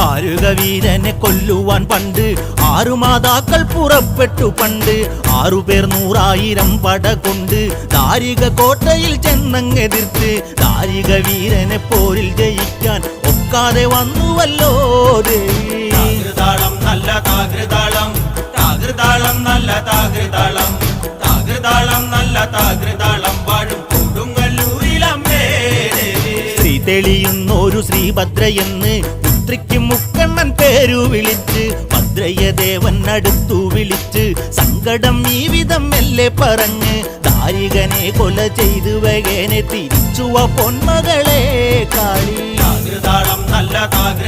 ദാരുകവീരനെ കൊല്ലുവാൻ പണ്ട് 6 മാതാക്കൾ പുറപ്പെട്ടു പണ്ട്. 6 പേർ 100,000 പട കൊണ്ട് ദാരിക കോട്ടയിൽ ചെന്നങ്ങെതിർത്ത് ദാരിക വീരനെ പോരിൽ ജയിക്കാൻ ഒക്കാതെ വന്നുവല്ലോ ദേവി. താകൃതാളം നല്ല താകൃതാളം, താകൃതാളം നല്ല താകൃതാളം, താകൃതാളം നല്ല താകൃതാളം വാഴും കൊടുങ്ങല്ലൂരിലമ്മേ ദേവി. ശ്രീ തെളിയുന്നൊരു ശ്രീഭദ്രയെന്ന് പുത്രിക്ക് മുക്കണ്ണൻ പേരു വിളിച്ച് ഭദ്രയ ദേവൻ അടുത്തു വിളിച്ച് സങ്കടം ഈ വിധം മെല്ലെ പറഞ്ഞ് ദാരികനെ കൊല ചെയ്തു വേഗനെ തിരിച്ചുവ പൊന്മകളെ കാളി. താകൃതാളം നല്ല താകൃതാളം.